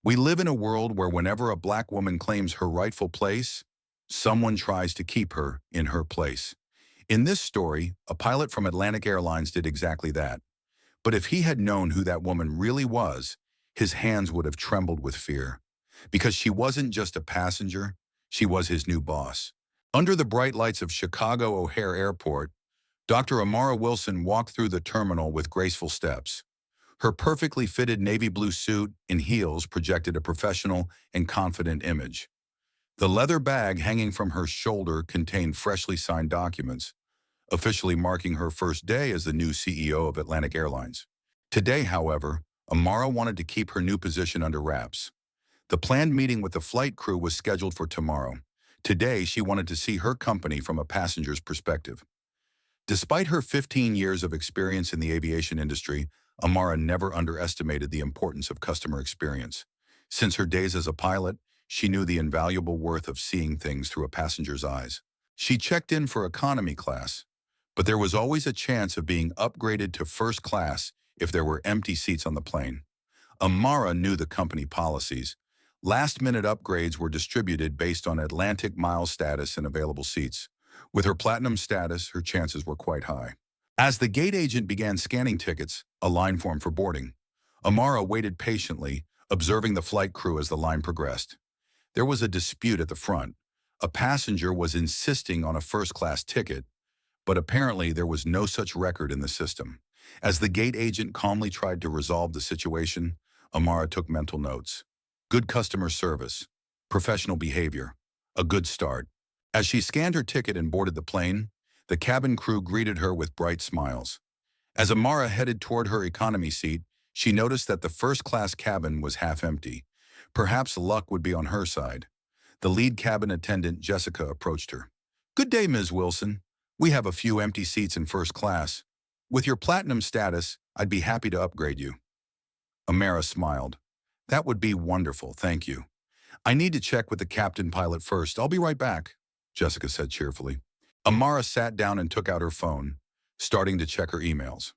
We live in a world where whenever a black woman claims her rightful place, someone tries to keep her in her place. In this story, a pilot from Atlantic Airlines did exactly that. But if he had known who that woman really was, his hands would have trembled with fear. Because she wasn't just a passenger, she was his new boss. Under the bright lights of Chicago O'Hare Airport, Dr. Amara Wilson walked through the terminal with graceful steps. Her perfectly fitted navy blue suit and heels projected a professional and confident image. The leather bag hanging from her shoulder contained freshly signed documents, officially marking her first day as the new CEO of Atlantic Airlines. Today, however, Amara wanted to keep her new position under wraps. The planned meeting with the flight crew was scheduled for tomorrow. Today, she wanted to see her company from a passenger's perspective. Despite her 15 years of experience in the aviation industry, Amara never underestimated the importance of customer experience. Since her days as a pilot, she knew the invaluable worth of seeing things through a passenger's eyes. She checked in for economy class, but there was always a chance of being upgraded to first class if there were empty seats on the plane. Amara knew the company policies. Last-minute upgrades were distributed based on Atlantic Miles status and available seats. With her platinum status, her chances were quite high. As the gate agent began scanning tickets, a line formed for boarding, Amara waited patiently, observing the flight crew as the line progressed. There was a dispute at the front. A passenger was insisting on a first-class ticket, but apparently there was no such record in the system. As the gate agent calmly tried to resolve the situation, Amara took mental notes. Good customer service, professional behavior, a good start. As she scanned her ticket and boarded the plane, the cabin crew greeted her with bright smiles. As Amara headed toward her economy seat, she noticed that the first-class cabin was half empty. Perhaps luck would be on her side. The lead cabin attendant, Jessica, approached her. "Good day, Ms. Wilson. We have a few empty seats in first class. With your platinum status, I'd be happy to upgrade you." Amara smiled. "That would be wonderful, thank you. I need to check with the captain pilot first. I'll be right back," Jessica said cheerfully. Amara sat down and took out her phone, starting to check her emails.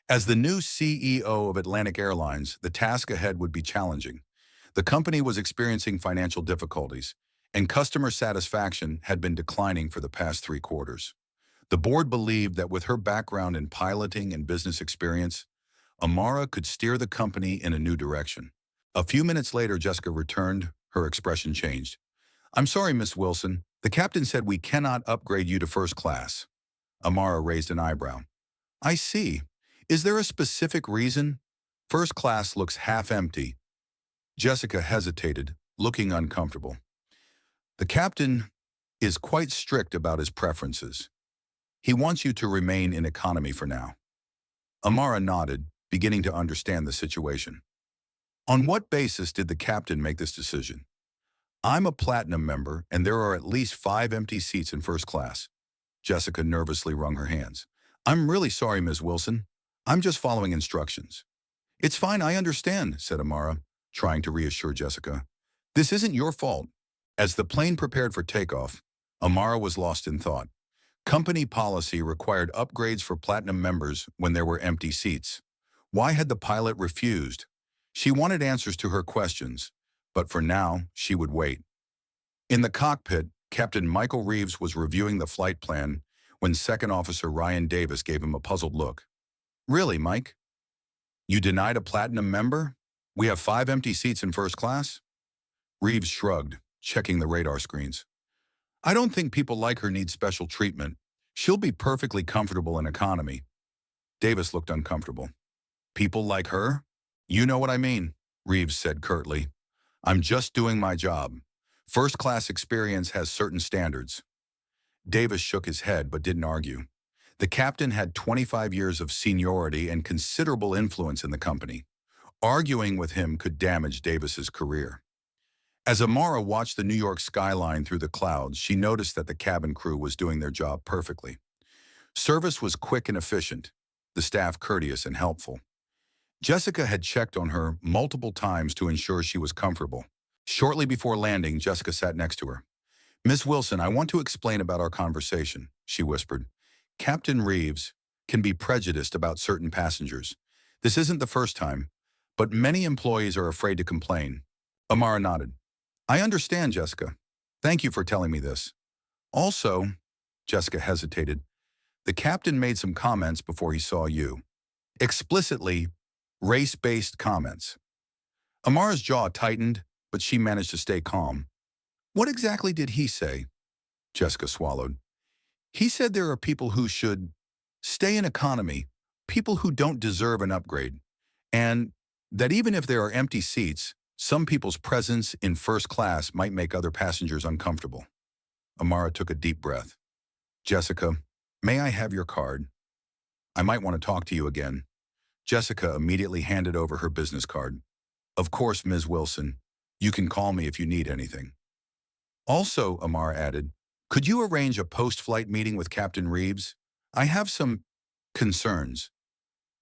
As the new CEO of Atlantic Airlines, the task ahead would be challenging. The company was experiencing financial difficulties, and customer satisfaction had been declining for the past 3 quarters. The board believed that with her background in piloting and business experience, Amara could steer the company in a new direction. A few minutes later, Jessica returned. Her expression changed. "I'm sorry, Miss Wilson. The captain said we cannot upgrade you to first class." Amara raised an eyebrow. "I see. Is there a specific reason? First class looks half empty." Jessica hesitated, looking uncomfortable. "The captain is quite strict about his preferences. He wants you to remain in economy for now." Amara nodded, beginning to understand the situation. "On what basis did the captain make this decision?" "I'm a platinum member, and there are at least 5 empty seats in first class." Jessica nervously wrung her hands. "I'm really sorry, Ms. Wilson. I'm just following instructions." "It's fine, I understand," said Amara, trying to reassure Jessica. "This isn't your fault." As the plane prepared for takeoff, Amara was lost in thought. Company policy required upgrades for platinum members when there were empty seats. Why had the pilot refused? She wanted answers to her questions, but for now, she would wait. In the cockpit, Captain Michael Reeves was reviewing the flight plan when Second Officer Ryan Davis gave him a puzzled look. "Really, Mike? You denied a platinum member? We have 5 empty seats in first class?" Reeves shrugged, checking the radar screens. "I don't think people like her need special treatment. She'll be perfectly comfortable in economy." Davis looked uncomfortable. "People like her? You know what I mean," Reeves said curtly. "I'm just doing my job. First-class experience has certain standards." Davis shook his head but didn't argue. The captain had 25 years of seniority and considerable influence in the company. Arguing with him could damage Davis's career. As Amara watched the New York skyline through the clouds, she noticed that the cabin crew was doing their job perfectly. Service was quick and efficient, the staff courteous and helpful. Jessica had checked on her multiple times to ensure she was comfortable. Shortly before landing, Jessica sat next to her. "Miss Wilson, I want to explain about our conversation," she whispered. "Captain Reeves can be prejudiced about certain passengers. This isn't the first time, but many employees are afraid to complain. Amara nodded. I understand, Jessica. Thank you for telling me this. Also, Jessica hesitated, the captain made some comments before he saw you. Explicitly race-based comments. Amara's jaw tightened, but she managed to stay calm. What exactly did he say? Jessica swallowed. He said there are people who should stay in economy, people who don't deserve an upgrade, and that even if there are empty seats, some people's presence in first class might make other passengers uncomfortable. Amara took a deep breath. Jessica, may I have your card? I might want to talk to you again. Jessica immediately handed over her business card. Of course, Ms. Wilson. You can call me if you need anything. Also, Amara added, could you arrange a post-flight meeting with Captain Reeves? I have some concerns.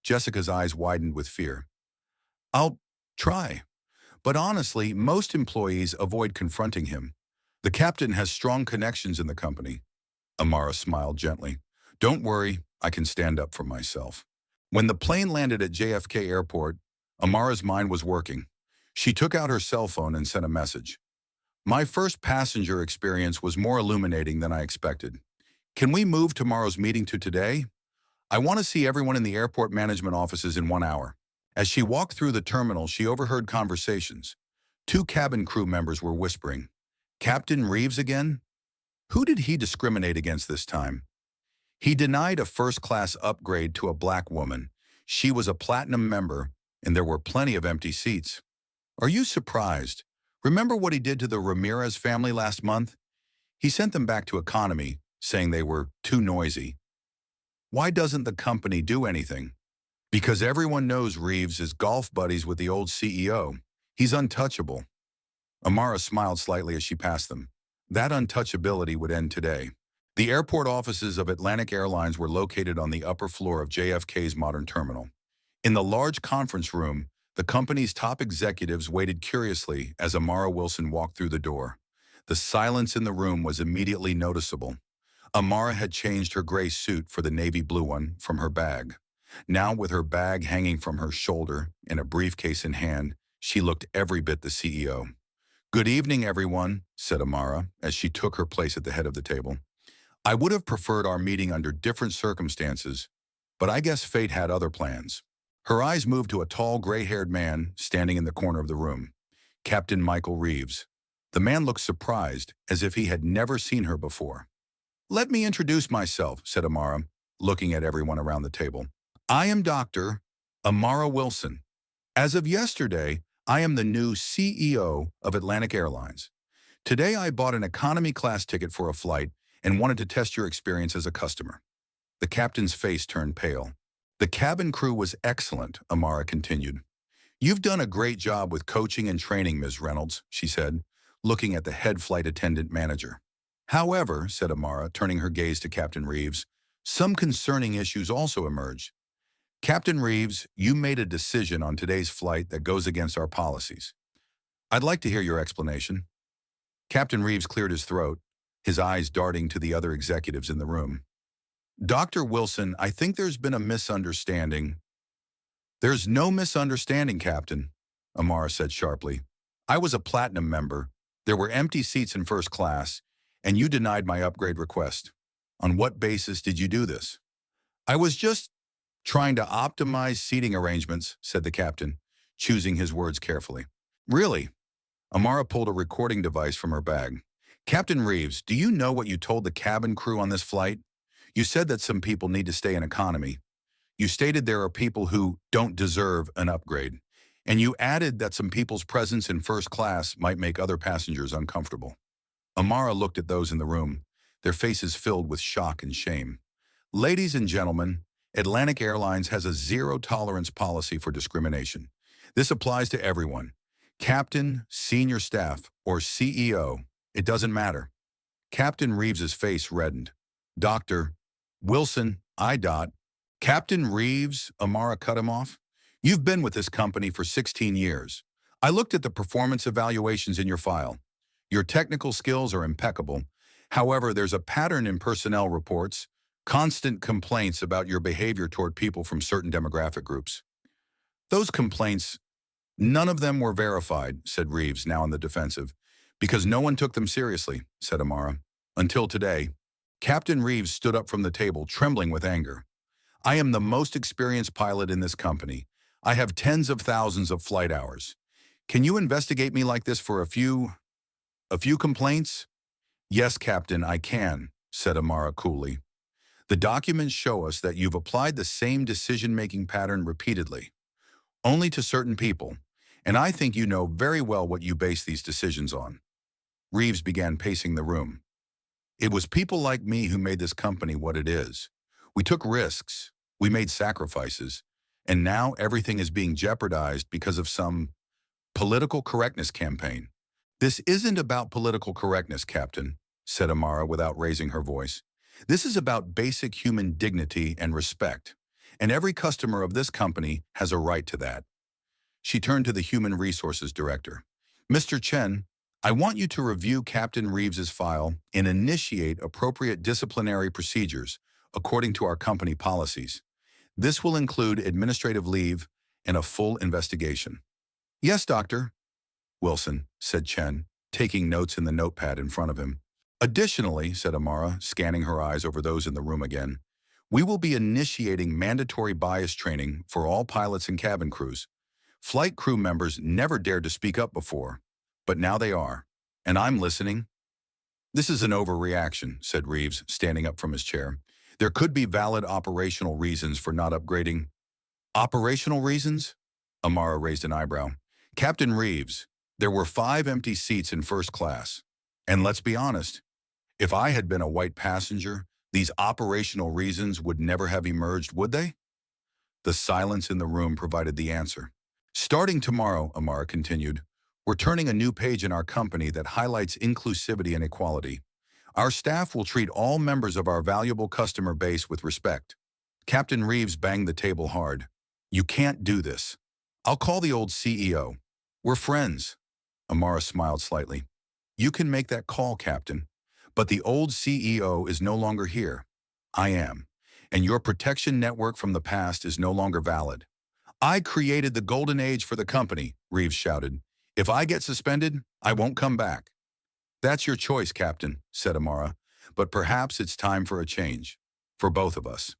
Jessica's eyes widened with fear. I'll try. But honestly, most employees avoid confronting him. The captain has strong connections in the company. Amara smiled gently. Don't worry, I can stand up for myself. When the plane landed at JFK Airport, Amara's mind was working. She took out her cell phone and sent a message. My first passenger experience was more illuminating than I expected. Can we move tomorrow's meeting to today? I want to see everyone in the airport management offices in 1 hour. As she walked through the terminal, she overheard conversations. 2 cabin crew members were whispering. Captain Reeves again? Who did he discriminate against this time? He denied a first-class upgrade to a black woman. She was a platinum member, and there were plenty of empty seats. Are you surprised? Remember what he did to the Ramirez family last month? He sent them back to economy, saying they were too noisy. Why doesn't the company do anything? Because everyone knows Reeves is golf buddies with the old CEO. He's untouchable. Amara smiled slightly as she passed them. That untouchability would end today. The airport offices of Atlantic Airlines were located on the upper floor of JFK's modern terminal. In the large conference room, the company's top executives waited curiously as Amara Wilson walked through the door. The silence in the room was immediately noticeable. Amara had changed her gray suit for the navy blue one from her bag. Now, with her bag hanging from her shoulder and a briefcase in hand, she looked every bit the CEO. Good evening, everyone, said Amara as she took her place at the head of the table. I would have preferred our meeting under different circumstances, but I guess fate had other plans. Her eyes moved to a tall, gray-haired man standing in the corner of the room, Captain Michael Reeves. The man looked surprised, as if he had never seen her before. Let me introduce myself, said Amara, looking at everyone around the table. I am Dr. Amara Wilson. As of yesterday, I am the new CEO of Atlantic Airlines. Today I bought an economy class ticket for a flight and wanted to test your experience as a customer. The captain's face turned pale. The cabin crew was excellent, Amara continued. You've done a great job with coaching and training, Ms. Reynolds, she said, looking at the head flight attendant manager. However, said Amara, turning her gaze to Captain Reeves, some concerning issues also emerged. Captain Reeves, you made a decision on today's flight that goes against our policies. I'd like to hear your explanation. Captain Reeves cleared his throat, his eyes darting to the other executives in the room. Dr. Wilson, I think there's been a misunderstanding. There's no misunderstanding, Captain, Amara said sharply. I was a platinum member. There were empty seats in first class, and you denied my upgrade request. On what basis did you do this? I was just trying to optimize seating arrangements, said the captain, choosing his words carefully. Really? Amara pulled a recording device from her bag. Captain Reeves, do you know what you told the cabin crew on this flight? You said that some people need to stay in economy. You stated there are people who don't deserve an upgrade. And you added that some people's presence in first class might make other passengers uncomfortable. Amara looked at those in the room, their faces filled with shock and shame. Ladies and gentlemen, Atlantic Airlines has a zero-tolerance policy for discrimination. This applies to everyone. Captain, senior staff, or CEO, it doesn't matter. Captain Reeves's face reddened. Dr. Wilson, Captain Reeves, Amara cut him off. You've been with this company for 16 years. I looked at the performance evaluations in your file. Your technical skills are impeccable. However, there's a pattern in personnel reports, constant complaints about your behavior toward people from certain demographic groups. Those complaints None of them were verified, said Reeves, now on the defensive. Because no one took them seriously, said Amara. Until today. Captain Reeves stood up from the table, trembling with anger. I am the most experienced pilot in this company. I have tens of thousands of flight hours. Can you investigate me like this for a few complaints? Yes, Captain, I can, said Amara coolly. The documents show us that you've applied the same decision-making pattern repeatedly, only to certain people, and I think you know very well what you base these decisions on. Reeves began pacing the room. It was people like me who made this company what it is. We took risks, we made sacrifices, and now everything is being jeopardized because of some political correctness campaign. This isn't about political correctness, Captain, said Amara without raising her voice. This is about basic human dignity and respect, and every customer of this company has a right to that. She turned to the Human Resources Director. Mr. Chen, I want you to review Captain Reeves's file and initiate appropriate disciplinary procedures according to our company policies. This will include administrative leave and a full investigation. Yes, Doctor. Wilson, said Chen, taking notes in the notepad in front of him. Additionally, said Amara, scanning her eyes over those in the room again, we will be initiating mandatory bias training for all pilots and cabin crews. Flight crew members never dared to speak up before, but now they are. And I'm listening. This is an overreaction, said Reeves, standing up from his chair. There could be valid operational reasons for not upgrading. Operational reasons? Amara raised an eyebrow. Captain Reeves, there were 5 empty seats in first class. And let's be honest, if I had been a white passenger, these operational reasons would never have emerged, would they? The silence in the room provided the answer. Starting tomorrow, Amara continued, we're turning a new page in our company that highlights inclusivity and equality. Our staff will treat all members of our valuable customer base with respect. Captain Reeves banged the table hard. You can't do this. I'll call the old CEO. We're friends. Amara smiled slightly. You can make that call, Captain. But the old CEO is no longer here. I am. And your protection network from the past is no longer valid. I created the golden age for the company, Reeves shouted. If I get suspended, I won't come back. That's your choice, Captain, said Amara, but perhaps it's time for a change. For both of us.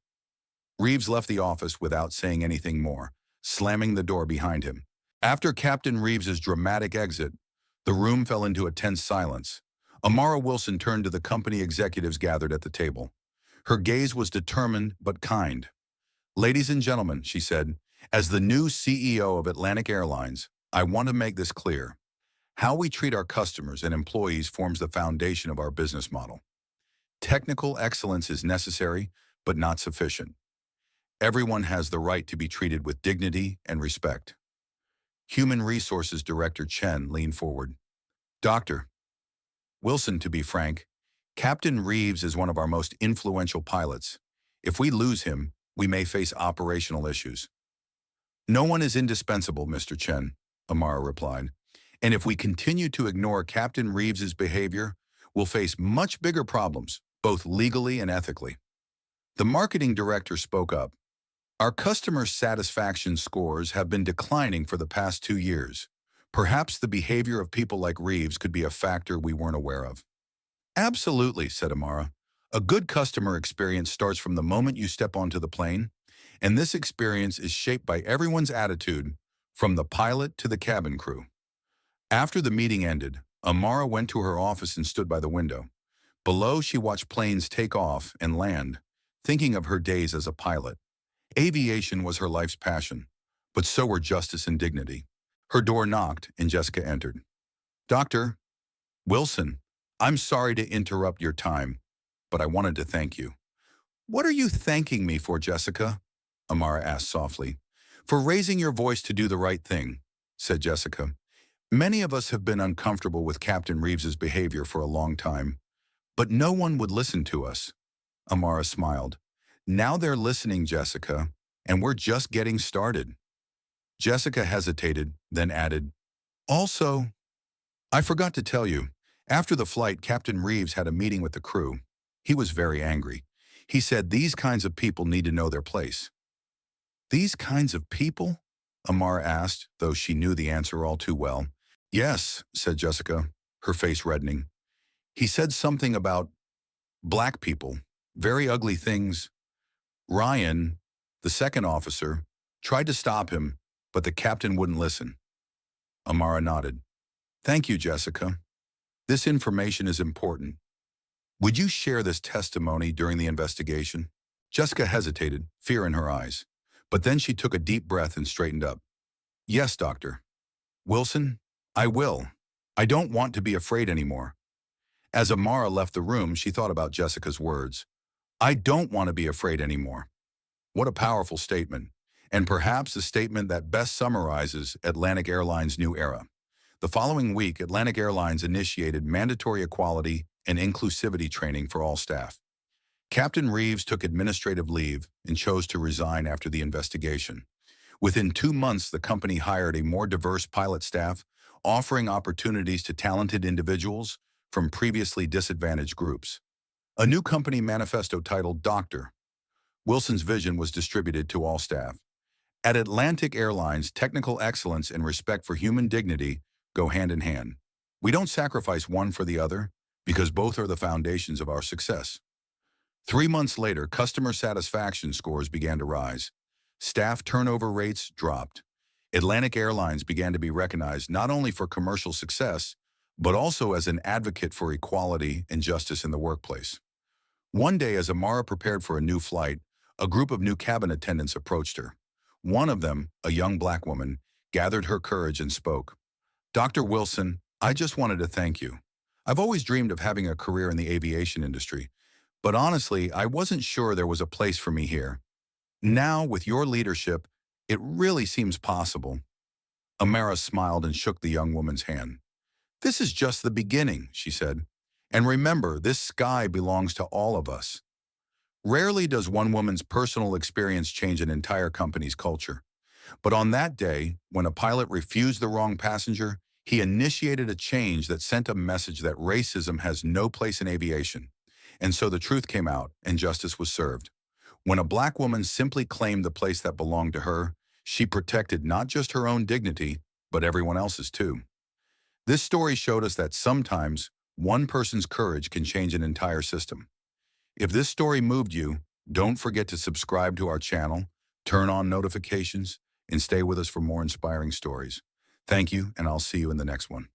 Reeves left the office without saying anything more, slamming the door behind him. After Captain Reeves's dramatic exit, the room fell into a tense silence. Amara Wilson turned to the company executives gathered at the table. Her gaze was determined but kind. Ladies and gentlemen, she said, as the new CEO of Atlantic Airlines, I want to make this clear. How we treat our customers and employees forms the foundation of our business model. Technical excellence is necessary, but not sufficient. Everyone has the right to be treated with dignity and respect. Human Resources Director Chen leaned forward. Dr. Wilson, to be frank, Captain Reeves is one of our most influential pilots. If we lose him, we may face operational issues. No one is indispensable, Mr. Chen, Amara replied. And if we continue to ignore Captain Reeves's behavior, we'll face much bigger problems, both legally and ethically. The marketing director spoke up. Our customer satisfaction scores have been declining for the past 2 years. Perhaps the behavior of people like Reeves could be a factor we weren't aware of. Absolutely, said Amara. A good customer experience starts from the moment you step onto the plane, and this experience is shaped by everyone's attitude, from the pilot to the cabin crew. After the meeting ended, Amara went to her office and stood by the window. Below, she watched planes take off and land, thinking of her days as a pilot. Aviation was her life's passion, but so were justice and dignity. Her door knocked, and Jessica entered. Dr. Wilson, I'm sorry to interrupt your time, but I wanted to thank you. What are you thanking me for, Jessica? Amara asked softly. For raising your voice to do the right thing, said Jessica. Many of us have been uncomfortable with Captain Reeves's behavior for a long time, but no one would listen to us. Amara smiled. Now they're listening, Jessica, and we're just getting started. Jessica hesitated, then added, Also, I forgot to tell you, after the flight, Captain Reeves had a meeting with the crew. He was very angry. He said these kinds of people need to know their place. These kinds of people? Amara asked, though she knew the answer all too well. Yes, said Jessica, her face reddening. He said something about black people, very ugly things. Ryan, the second officer, tried to stop him, but the captain wouldn't listen. Amara nodded. Thank you, Jessica. This information is important. Would you share this testimony during the investigation? Jessica hesitated, fear in her eyes. But then she took a deep breath and straightened up. Yes, Doctor. Wilson, I will. I don't want to be afraid anymore. As Amara left the room, she thought about Jessica's words. I don't want to be afraid anymore. What a powerful statement, and perhaps the statement that best summarizes Atlantic Airlines' new era. The following week, Atlantic Airlines initiated mandatory equality and inclusivity training for all staff. Captain Reeves took administrative leave and chose to resign after the investigation. Within 2 months, the company hired a more diverse pilot staff, offering opportunities to talented individuals from previously disadvantaged groups. A new company manifesto titled Dr. Wilson's vision was distributed to all staff. At Atlantic Airlines, technical excellence and respect for human dignity go hand in hand. We don't sacrifice one for the other because both are the foundations of our success. 3 months later, customer satisfaction scores began to rise. Staff turnover rates dropped. Atlantic Airlines began to be recognized not only for commercial success, but also as an advocate for equality and justice in the workplace. One day, as Amara prepared for a new flight, a group of new cabin attendants approached her. One of them, a young black woman, gathered her courage and spoke. Dr. Wilson, I just wanted to thank you. I've always dreamed of having a career in the aviation industry, but honestly, I wasn't sure there was a place for me here. Now, with your leadership, it really seems possible. Amara smiled and shook the young woman's hand. This is just the beginning, she said. And remember, this sky belongs to all of us. Rarely does one woman's personal experience change an entire company's culture. But on that day, when a pilot refused the wrong passenger, he initiated a change that sent a message that racism has no place in aviation. And so the truth came out and justice was served. When a black woman simply claimed the place that belonged to her, she protected not just her own dignity, but everyone else's too. This story showed us that sometimes one person's courage can change an entire system. If this story moved you, don't forget to subscribe to our channel, turn on notifications, and stay with us for more inspiring stories. Thank you, and I'll see you in the next one.